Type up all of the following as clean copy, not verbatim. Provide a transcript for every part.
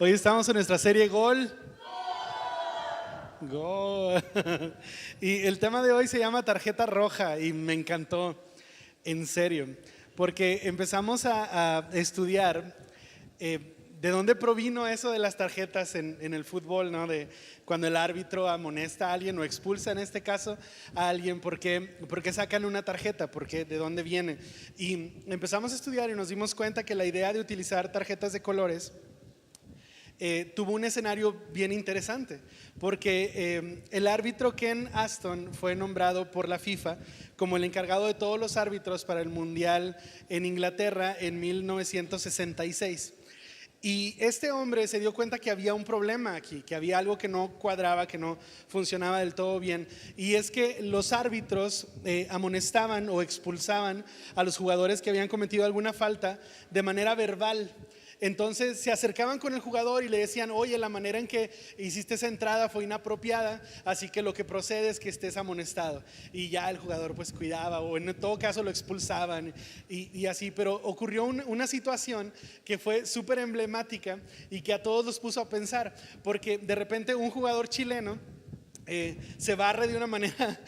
Hoy estamos en nuestra serie Gol. Gol. Y el tema de hoy se llama tarjeta roja y me encantó, en serio, porque empezamos a estudiar de dónde provino eso de las tarjetas en el fútbol, ¿no? De cuando el árbitro amonesta a alguien o expulsa en este caso a alguien, ¿por qué sacan una tarjeta? ¿De dónde viene? Y empezamos a estudiar y nos dimos cuenta que la idea de utilizar tarjetas de colores tuvo un escenario bien interesante, porque el árbitro Ken Aston fue nombrado por la FIFA como el encargado de todos los árbitros para el Mundial en Inglaterra en 1966. Y este hombre se dio cuenta que había un problema aquí, que había algo que no cuadraba, que no funcionaba del todo bien. Y es que los árbitros amonestaban o expulsaban a los jugadores que habían cometido alguna falta de manera verbal. Entonces se acercaban con el jugador y le decían: oye, la manera en que hiciste esa entrada fue inapropiada, así que lo que procede es que estés amonestado. Y ya el jugador pues cuidaba, o en todo caso lo expulsaban y así. Pero ocurrió una situación que fue súper emblemática y que a todos los puso a pensar, porque de repente un jugador chileno se barre de una manera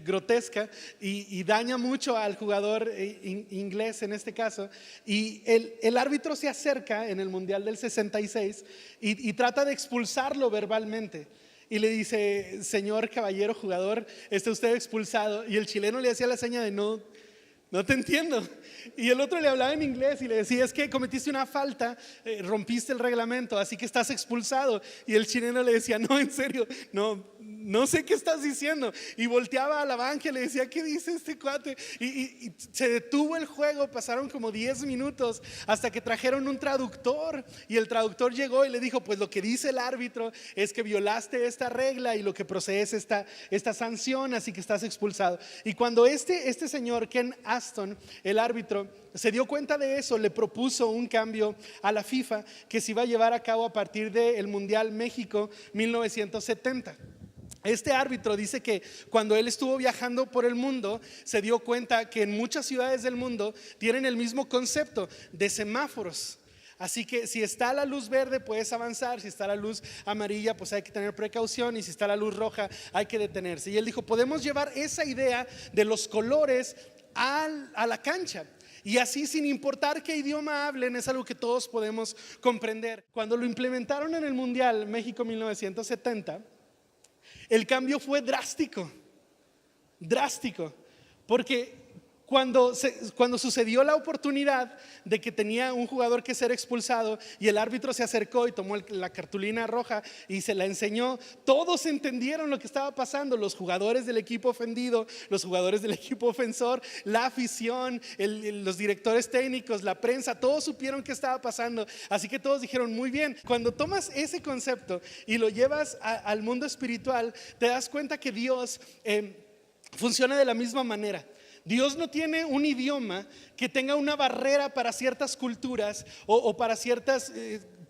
grotesca y daña mucho al jugador inglés en este caso, y el árbitro se acerca en el Mundial del 66 y trata de expulsarlo verbalmente. Y le dice: señor caballero jugador, está usted expulsado. Y el chileno le hacía la seña de no te entiendo. Y el otro le hablaba en inglés y le decía: es que cometiste una falta, rompiste el reglamento, así que estás expulsado. Y el chileno le decía: no, en serio, no sé qué estás diciendo. Y volteaba a la banca y le decía: ¿qué dice este cuate? Y se detuvo el juego. Pasaron como 10 minutos hasta que trajeron un traductor, y el traductor llegó y le dijo: pues lo que dice el árbitro es que violaste esta regla y lo que procede es esta sanción, así que estás expulsado. Y cuando este señor Ken Aston, el árbitro, se dio cuenta de eso, le propuso un cambio a la FIFA que se iba a llevar a cabo a partir del Mundial México 1970. Este árbitro dice que cuando él estuvo viajando por el mundo, se dio cuenta que en muchas ciudades del mundo tienen el mismo concepto de semáforos. Así que si está la luz verde puedes avanzar, si está la luz amarilla pues hay que tener precaución, y si está la luz roja hay que detenerse. Y él dijo: podemos llevar esa idea de los colores a la cancha, y así, sin importar qué idioma hablen, es algo que todos podemos comprender. Cuando lo implementaron en el Mundial México 1970, el cambio fue drástico, porque cuando sucedió la oportunidad de que tenía un jugador que ser expulsado, y el árbitro se acercó y tomó la cartulina roja y se la enseñó, todos entendieron lo que estaba pasando: los jugadores del equipo ofendido, los jugadores del equipo ofensor, la afición, los directores técnicos, la prensa, todos supieron qué estaba pasando. Así que todos dijeron: muy bien. Cuando tomas ese concepto y lo llevas al mundo espiritual, te das cuenta que Dios funciona de la misma manera. Dios no tiene un idioma que tenga una barrera para ciertas culturas o para ciertas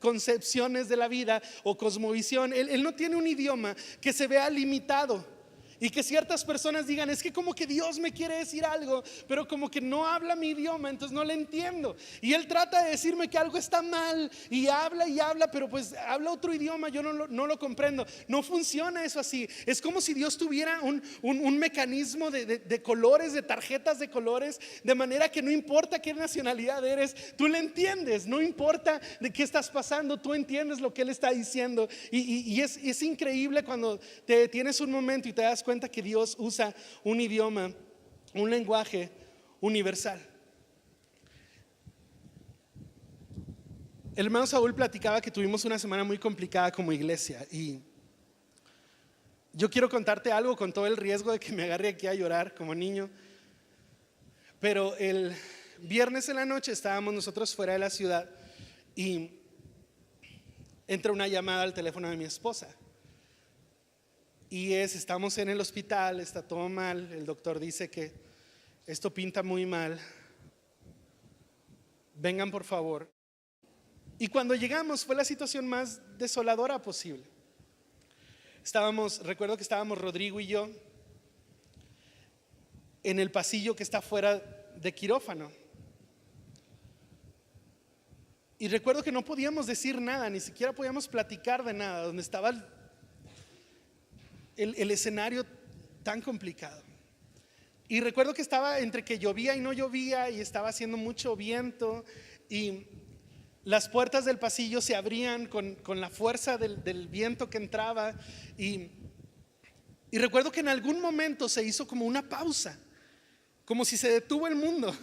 concepciones de la vida o cosmovisión. Él no tiene un idioma que se vea limitado y que ciertas personas digan: es que como que Dios me quiere decir algo, pero como que no habla mi idioma, entonces no le entiendo. Y Él trata de decirme que algo está mal y habla, pero pues habla otro idioma, yo no lo comprendo. No funciona eso así. Es como si Dios tuviera un mecanismo de colores, de tarjetas de colores, de manera que no importa qué nacionalidad eres, tú le entiendes. No importa de qué estás pasando, tú entiendes lo que Él está diciendo. Y es increíble cuando te detienes un momento y te das cuenta que Dios usa un idioma, un lenguaje universal. El hermano Saúl platicaba que tuvimos una semana muy complicada como iglesia, y yo quiero contarte algo con todo el riesgo de que me agarre aquí a llorar como niño. Pero el viernes en la noche estábamos nosotros fuera de la ciudad y entra una llamada al teléfono de mi esposa. Y estamos en el hospital, está todo mal, el doctor dice que esto pinta muy mal, vengan por favor. Y cuando llegamos fue la situación más desoladora posible. Recuerdo que estábamos Rodrigo y yo en el pasillo que está fuera de quirófano. Y recuerdo que no podíamos decir nada, ni siquiera podíamos platicar de nada, donde estaba el escenario tan complicado. Y recuerdo que estaba entre que llovía y no llovía, y estaba haciendo mucho viento, y las puertas del pasillo se abrían con la fuerza del viento que entraba. Y recuerdo que en algún momento se hizo como una pausa, como si se detuvo el mundo.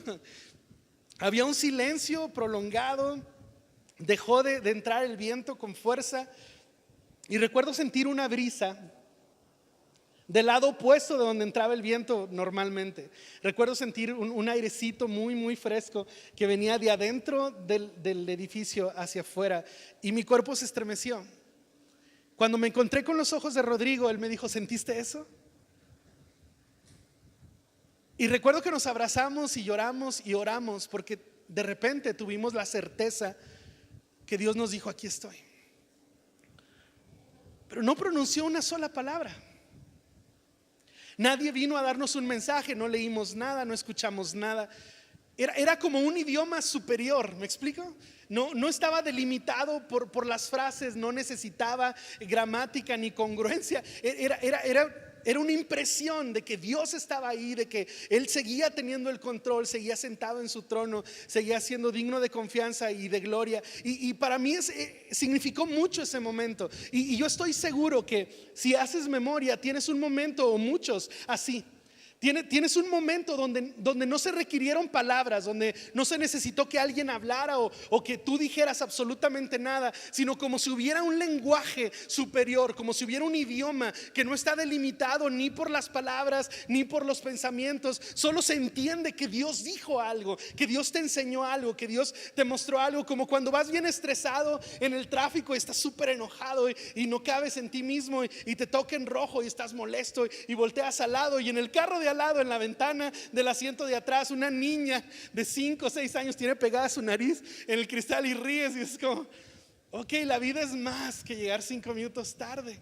Había un silencio prolongado, dejó de entrar el viento con fuerza, y recuerdo sentir una brisa del lado opuesto de donde entraba el viento normalmente. Recuerdo sentir un airecito muy, muy fresco que venía de adentro del edificio hacia afuera, y mi cuerpo se estremeció. Cuando me encontré con los ojos de Rodrigo, él me dijo: ¿sentiste eso? Y recuerdo que nos abrazamos y lloramos y oramos, porque de repente tuvimos la certeza que Dios nos dijo: aquí estoy. Pero no pronunció una sola palabra. Nadie vino a darnos un mensaje, no leímos nada, no escuchamos nada. Era como un idioma superior, ¿me explico? No estaba delimitado por las frases, no necesitaba gramática ni congruencia. Era una impresión de que Dios estaba ahí, de que Él seguía teniendo el control, seguía sentado en su trono, seguía siendo digno de confianza y de gloria. Y para mí significó mucho ese momento. Y yo estoy seguro que si haces memoria, tienes un momento o muchos así. Tienes un momento donde no se requirieron palabras, donde no se necesitó que alguien hablara o que tú dijeras absolutamente nada, sino como si hubiera un lenguaje superior, como si hubiera un idioma que no está delimitado ni por las palabras ni por los pensamientos. Solo se entiende que Dios dijo algo, que Dios te enseñó algo, que Dios te mostró algo. Como cuando vas bien estresado en el tráfico y estás súper enojado y no cabes en ti mismo, y te toca en rojo y estás molesto y volteas al lado, y en el carro de al lado, en la ventana del asiento de atrás, una niña de 5 o 6 años tiene pegada su nariz en el cristal, y ríes, y es como: ok, la vida es más que llegar 5 minutos tarde.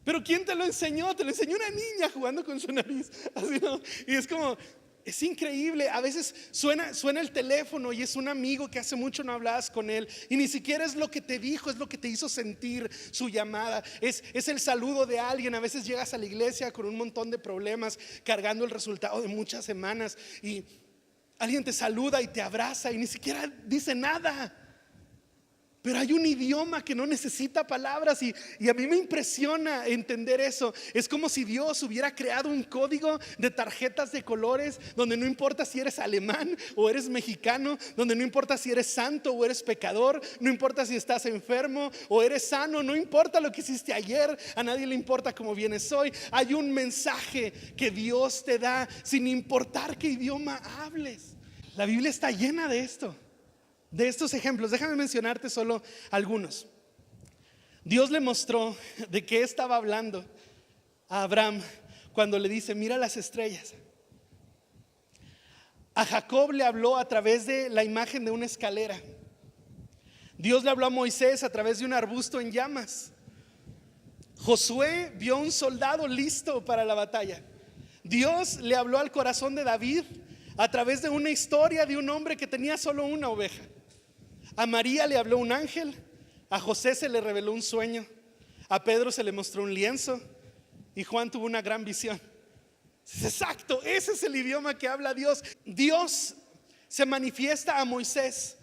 Pero ¿quién te lo enseñó? Te lo enseñó una niña jugando con su nariz, así, ¿no? Y es como, es increíble. A veces suena el teléfono y es un amigo que hace mucho no hablabas con él, y ni siquiera es lo que te dijo, es lo que te hizo sentir su llamada. Es el saludo de alguien. A veces llegas a la iglesia con un montón de problemas, cargando el resultado de muchas semanas, y alguien te saluda y te abraza y ni siquiera dice nada. Pero hay un idioma que no necesita palabras, y a mí me impresiona entender eso. Es como si Dios hubiera creado un código de tarjetas de colores, donde no importa si eres alemán o eres mexicano, donde no importa si eres santo o eres pecador, no importa si estás enfermo o eres sano, no importa lo que hiciste ayer, a nadie le importa cómo vienes hoy. Hay un mensaje que Dios te da sin importar qué idioma hables. La Biblia está llena de esto, de estos ejemplos. Déjame mencionarte solo algunos. Dios le mostró de qué estaba hablando a Abraham cuando le dice: mira las estrellas. A Jacob le habló a través de la imagen de una escalera. Dios le habló a Moisés a través de un arbusto en llamas. Josué vio un soldado listo para la batalla. Dios le habló al corazón de David a través de una historia de un hombre que tenía solo una oveja. A María le habló un ángel, a José se le reveló un sueño, a Pedro se le mostró un lienzo, y Juan tuvo una gran visión. Exacto, ese es el idioma que habla Dios. Dios se manifiesta a Moisés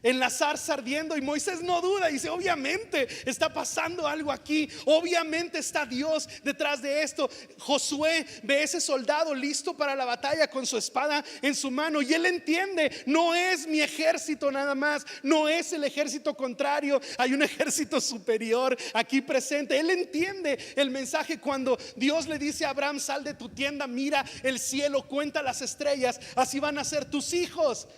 en la zarza ardiendo, y Moisés no duda, dice: obviamente está pasando algo aquí, obviamente está Dios detrás de esto. Josué ve ese soldado listo para la batalla con su espada en su mano, y él entiende: no es mi ejército nada más, no es el ejército contrario, hay un ejército superior aquí presente. Él entiende el mensaje cuando Dios le dice a Abraham: sal de tu tienda, mira el cielo, cuenta las estrellas, así van a ser tus hijos.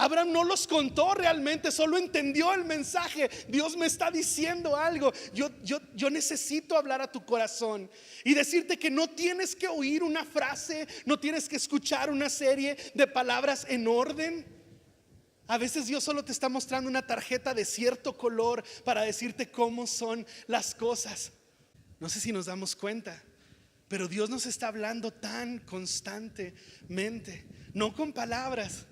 Abraham no los contó realmente, solo entendió el mensaje. Dios me está diciendo algo. Yo necesito hablar a tu corazón y decirte que no tienes que oír una frase, no tienes que escuchar una serie de palabras en orden. A veces Dios solo te está mostrando una tarjeta de cierto color para decirte cómo son las cosas. No sé si nos damos cuenta, pero Dios nos está hablando tan constantemente, no con palabras,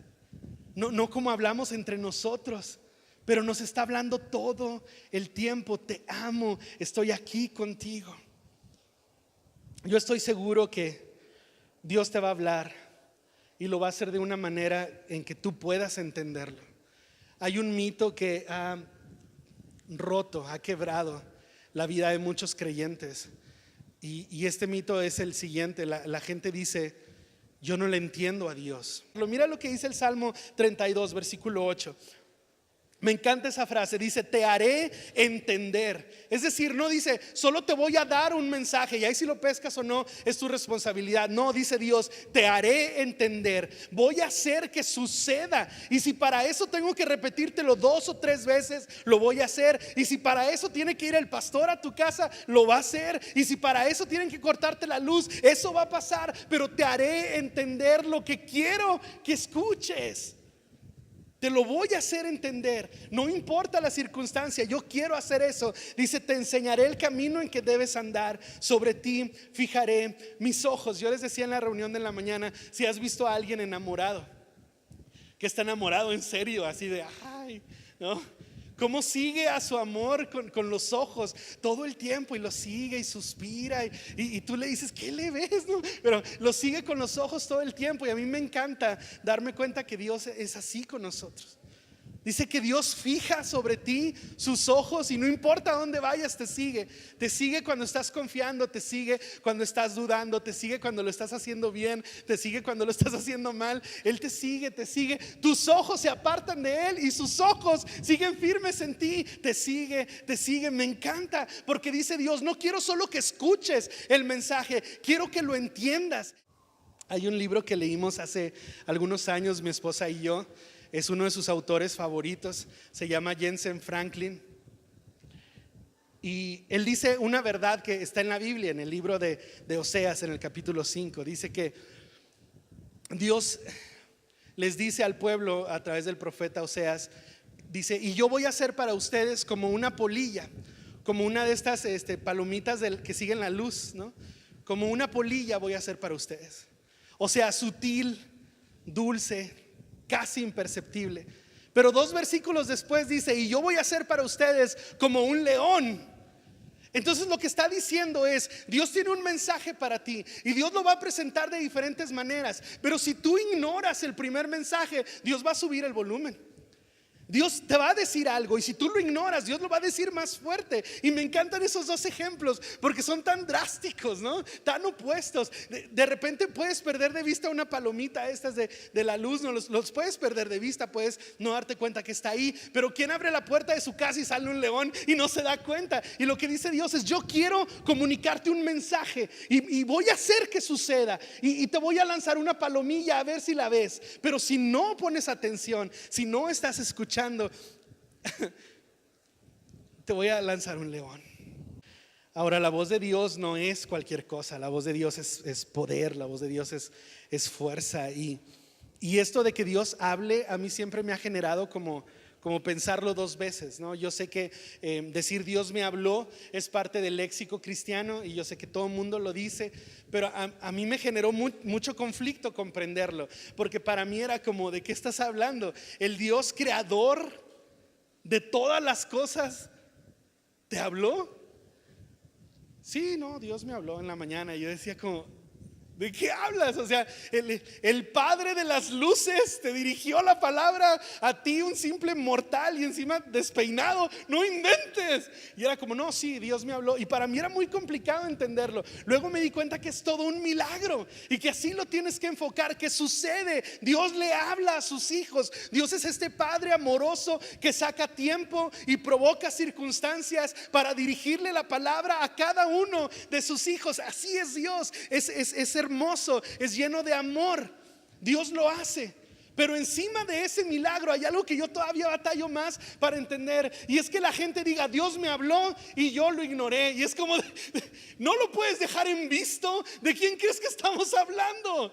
no como hablamos entre nosotros, pero nos está hablando todo el tiempo. Te amo, estoy aquí contigo. Yo estoy seguro que Dios te va a hablar y lo va a hacer de una manera en que tú puedas entenderlo. Hay un mito que ha roto, ha quebrado la vida de muchos creyentes, y este mito es el siguiente. La gente dice: yo no le entiendo a Dios. Mira lo que dice el Salmo 32, versículo 8. Me encanta esa frase, dice: te haré entender. Es decir, no dice solo te voy a dar un mensaje y ahí si lo pescas o no es tu responsabilidad. No, dice Dios: te haré entender. Voy a hacer que suceda, y si para eso tengo que repetírtelo 2 o 3 veces, lo voy a hacer. Y si para eso tiene que ir el pastor a tu casa, lo va a hacer. Y si para eso tienen que cortarte la luz, eso va a pasar. Pero te haré entender lo que quiero que escuches. Te lo voy a hacer entender, no importa la circunstancia, yo quiero hacer eso. Dice: te enseñaré el camino en que debes andar, sobre ti fijaré mis ojos. Yo les decía en la reunión de la mañana, si has visto a alguien enamorado, que está enamorado en serio, así de ay, ¿no? Cómo sigue a su amor con los ojos todo el tiempo, y lo sigue y suspira, y tú le dices: ¿qué le ves? ¿No? Pero lo sigue con los ojos todo el tiempo. Y a mí me encanta darme cuenta que Dios es así con nosotros. Dice que Dios fija sobre ti sus ojos y no importa dónde vayas, te sigue. Te sigue cuando estás confiando, te sigue cuando estás dudando, te sigue cuando lo estás haciendo bien, te sigue cuando lo estás haciendo mal. Él te sigue, te sigue. Tus ojos se apartan de Él y sus ojos siguen firmes en ti. Te sigue, te sigue. Me encanta porque dice Dios: no quiero solo que escuches el mensaje, quiero que lo entiendas. Hay un libro que leímos hace algunos años, mi esposa y yo. Es uno de sus autores favoritos, se llama Jensen Franklin. Y él dice una verdad que está en la Biblia, en el libro de Oseas, en el capítulo 5. Dice que Dios les dice al pueblo a través del profeta Oseas, dice: y yo voy a hacer para ustedes como una polilla, como una de estas palomitas que siguen la luz, ¿no? Como una polilla voy a hacer para ustedes. O sea, sutil, dulce, casi imperceptible. Pero 2 versículos después dice: y yo voy a ser para ustedes como un león. Entonces lo que está diciendo es: Dios tiene un mensaje para ti y Dios lo va a presentar de diferentes maneras. Pero si tú ignoras el primer mensaje, Dios va a subir el volumen. Dios te va a decir algo, y si tú lo ignoras, Dios lo va a decir más fuerte. Y me encantan esos 2 ejemplos porque son tan drásticos, ¿no? Tan opuestos. De repente puedes perder de vista una palomita estas de la luz, ¿no? Los puedes perder de vista, puedes no darte cuenta que está ahí. Pero ¿quién abre la puerta de su casa y sale un león y no se da cuenta? Y lo que dice Dios es: yo quiero comunicarte un mensaje y voy a hacer que suceda, y te voy a lanzar una palomilla a ver si la ves. Pero si no pones atención, si no estás escuchando, te voy a lanzar un león. Ahora, la voz de Dios no es cualquier cosa. La voz de Dios es poder. La voz de Dios es fuerza. Y esto de que Dios hable, a mí siempre me ha generado como pensarlo 2 veces, ¿no? Yo sé que decir Dios me habló es parte del léxico cristiano, y yo sé que todo el mundo lo dice, pero a mí me generó mucho conflicto comprenderlo, porque para mí era como: ¿de qué estás hablando? El Dios creador de todas las cosas ¿te habló? Sí, no, Dios me habló en la mañana. Y yo decía como: ¿de qué hablas? O sea, el Padre de las luces te dirigió la palabra a ti, un simple mortal, y encima despeinado. No inventes. Y era como: no, sí, Dios me habló. Y para mí era muy complicado entenderlo. Luego me di cuenta que es todo un milagro y que así lo tienes que enfocar, que sucede. Dios le habla a sus hijos. Dios es este Padre amoroso que saca tiempo y provoca circunstancias para dirigirle la palabra a cada uno de sus hijos. Así es Dios. Es hermoso, es lleno de amor. Dios lo hace. Pero encima de ese milagro hay algo que yo todavía batallo más para entender, y es que la gente diga: Dios me habló y yo lo ignoré. Y es como: no lo puedes dejar en visto. ¿De quién crees que estamos hablando?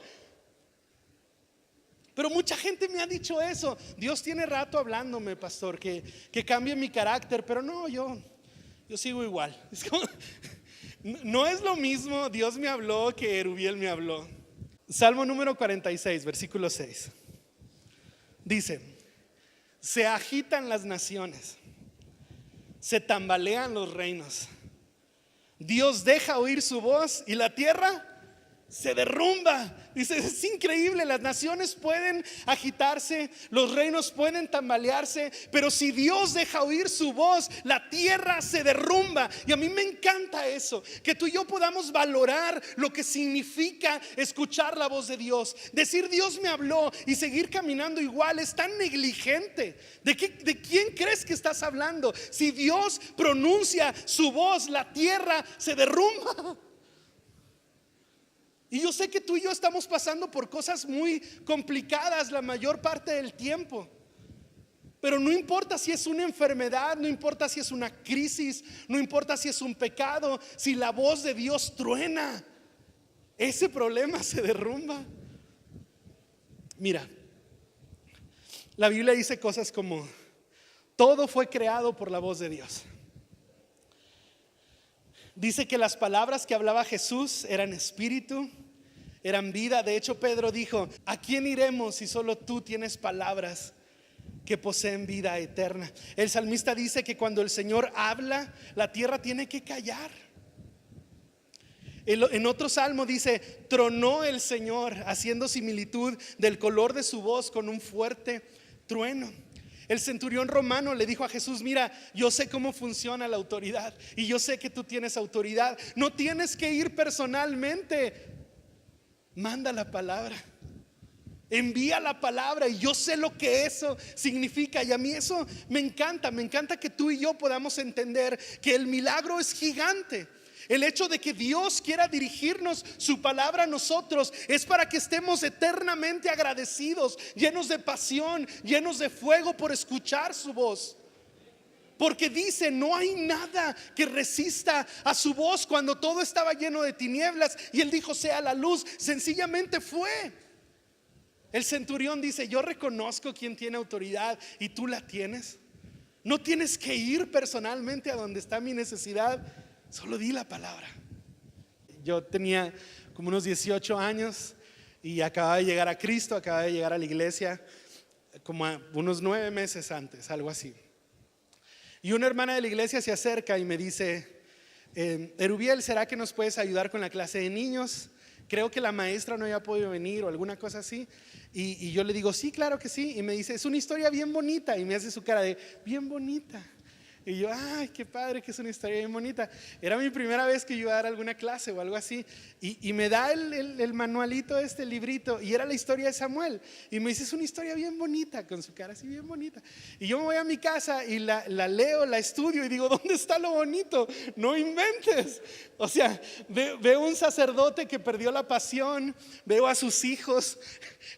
Pero mucha gente me ha dicho eso: Dios tiene rato hablándome, pastor, que cambie mi carácter. Pero no, yo sigo igual. Es como, no es lo mismo Dios me habló que Erubiel me habló. Salmo número 46, versículo 6. Dice: Se agitan las naciones, se tambalean los reinos. Dios deja oír su voz y la tierra se derrumba. Dice, es increíble, las naciones pueden agitarse, los reinos pueden tambalearse, pero si Dios deja oír su voz, la tierra se derrumba. Y a mí me encanta eso, que tú y yo podamos valorar lo que significa escuchar la voz de Dios. Decir Dios me habló y seguir caminando igual es tan negligente. ¿De quién crees que estás hablando? Si Dios pronuncia su voz, la tierra se derrumba. Y yo sé que tú y yo estamos pasando por cosas muy complicadas la mayor parte del tiempo. Pero no importa si es una enfermedad, no importa si es una crisis, no importa si es un pecado, si la voz de Dios truena, ese problema se derrumba. Mira, la Biblia dice cosas como: todo fue creado por la voz de Dios. Dice que las palabras que hablaba Jesús eran espíritu, eran vida. De hecho, Pedro dijo: ¿a quién iremos si solo tú tienes palabras que poseen vida eterna? El salmista dice que cuando el Señor habla, la tierra tiene que callar. En otro salmo dice: tronó el Señor, haciendo similitud del color de su voz con un fuerte trueno. El centurión romano le dijo a Jesús: mira, yo sé cómo funciona la autoridad y yo sé que tú tienes autoridad. No tienes que ir personalmente. Manda la palabra, envía la palabra, y yo sé lo que eso significa. Y a mí eso me encanta que tú y yo podamos entender que el milagro es gigante. El hecho de que Dios quiera dirigirnos su palabra a nosotros es para que estemos eternamente agradecidos, llenos de pasión, llenos de fuego por escuchar su voz. Porque dice: no hay nada que resista a su voz. Cuando todo estaba lleno de tinieblas y él dijo: sea la luz, sencillamente fue. El centurión dice: yo reconozco quién tiene autoridad y tú la tienes. No tienes que ir personalmente a donde está mi necesidad, solo di la palabra. Yo tenía como unos 18 años y acababa de llegar a Cristo, acababa de llegar a la iglesia como unos 9 meses antes, algo así. Y una hermana de la iglesia se acerca y me dice: Erubiel, ¿será que nos puedes ayudar con la clase de niños? Creo que la maestra no había podido venir o alguna cosa así. Y yo le digo: sí, claro que sí. Y me dice: es una historia bien bonita. Y me hace su cara de bien bonita. Y yo: ay, qué padre que es una historia bien bonita. Era mi primera vez que yo iba a dar alguna clase o algo así. Y me da el manualito, el librito, y era la historia de Samuel. Y me dice: es una historia bien bonita, con su cara así bien bonita. Y yo me voy a mi casa y la leo, la estudio y digo: ¿dónde está lo bonito? No inventes. O sea, veo un sacerdote que perdió la pasión, veo a sus hijos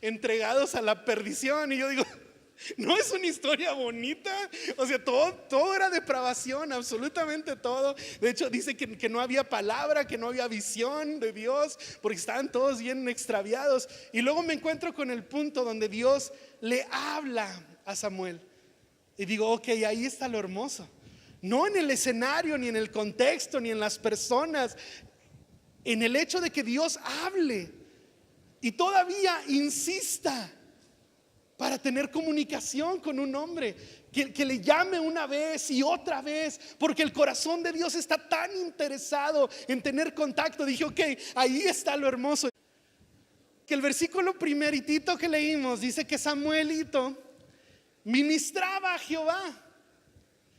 entregados a la perdición, y yo digo: ¿no es una historia bonita? O sea, todo era depravación, absolutamente todo. De hecho, dice que no había palabra, que no había visión de Dios, porque estaban todos bien extraviados. Y luego me encuentro con el punto donde Dios le habla a Samuel. Y digo: ok, ahí está lo hermoso. No en el escenario, ni en el contexto, ni en las personas. En el hecho de que Dios hable y todavía insista para tener comunicación con un hombre, que le llame una vez y otra vez, porque el corazón de Dios está tan interesado en tener contacto. Dije: ok, ahí está lo hermoso. Que el versículo primeritito que leímos dice que Samuelito ministraba a Jehová,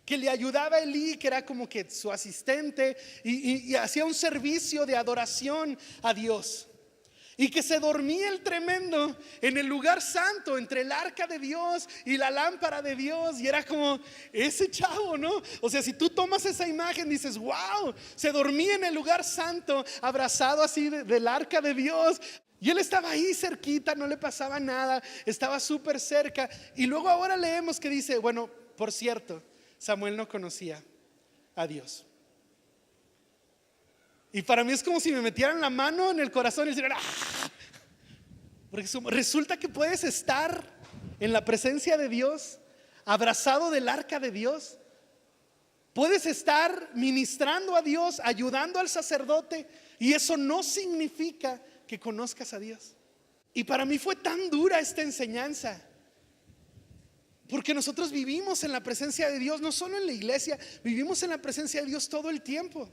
que le ayudaba a Elí, que era como que su asistente, y hacía un servicio de adoración a Dios. Y que se dormía el tremendo en el lugar santo, entre el arca de Dios y la lámpara de Dios. Y era como ese chavo, ¿no? O sea, si tú tomas esa imagen, dices: wow, se dormía en el lugar santo, abrazado así del arca de Dios. Y él estaba ahí cerquita, no le pasaba nada, estaba súper cerca. Y luego ahora leemos que dice: bueno, por cierto, Samuel no conocía a Dios. Y para mí es como si me metieran la mano en el corazón y dijeran: ¡ah! Porque resulta que puedes estar en la presencia de Dios, abrazado del arca de Dios. Puedes estar ministrando a Dios, ayudando al sacerdote, y eso no significa que conozcas a Dios. Y para mí fue tan dura esta enseñanza, Porque nosotros vivimos en la presencia de Dios, no solo en la iglesia, vivimos en la presencia de Dios todo el tiempo.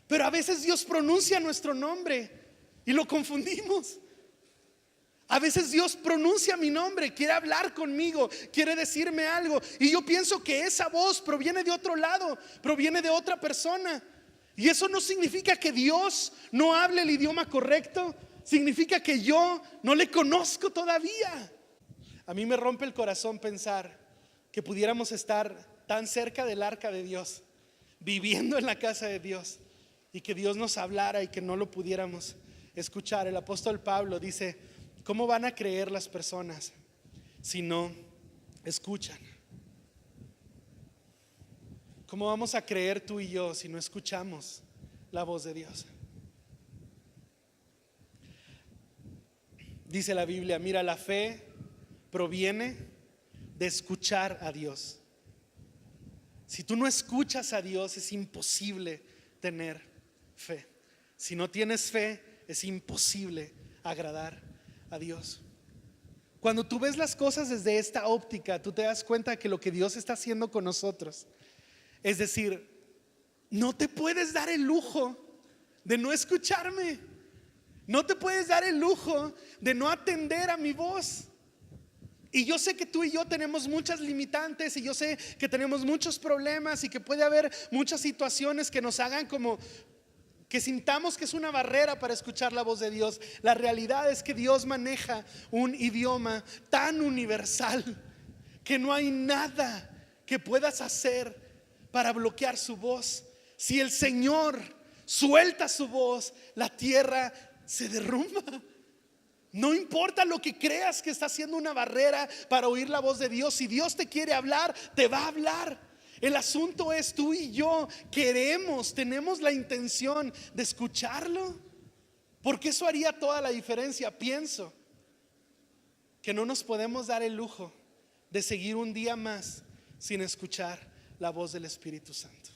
Pero a veces Dios pronuncia nuestro nombre y lo confundimos. A veces Dios pronuncia mi nombre, quiere hablar conmigo, quiere decirme algo, y yo pienso que esa voz proviene de otro lado, proviene de otra persona. Y eso no significa que Dios no hable el idioma correcto, significa que yo no le conozco todavía. A mí me rompe el corazón pensar que pudiéramos estar tan cerca del arca de Dios, viviendo en la casa de Dios, y que Dios nos hablara y que no lo pudiéramos escuchar. El apóstol Pablo dice: ¿cómo van a creer las personas si no escuchan? ¿Cómo vamos a creer tú y yo si no escuchamos la voz de Dios? Dice la Biblia, mira, la fe proviene de escuchar a Dios. Si tú no escuchas a Dios, es imposible tener fe. Si no tienes fe, es imposible agradar a Dios. Cuando tú ves las cosas desde esta óptica, tú te das cuenta que lo que Dios está haciendo con nosotros, es decir, no te puedes dar el lujo de no escucharme. No te puedes dar el lujo de no atender a mi voz. Y yo sé que tú y yo tenemos muchas limitantes, y yo sé que tenemos muchos problemas, y que puede haber muchas situaciones que nos hagan como que sintamos que es una barrera para escuchar la voz de Dios. La realidad es que Dios maneja un idioma tan universal que no hay nada que puedas hacer para bloquear su voz. Si el Señor suelta su voz, la tierra se derrumba. No importa lo que creas que está haciendo una barrera para oír la voz de Dios. Si Dios te quiere hablar, te va a hablar. El asunto es, tú y yo tenemos la intención de escucharlo, porque eso haría toda la diferencia. Pienso que no nos podemos dar el lujo de seguir un día más sin escuchar la voz del Espíritu Santo.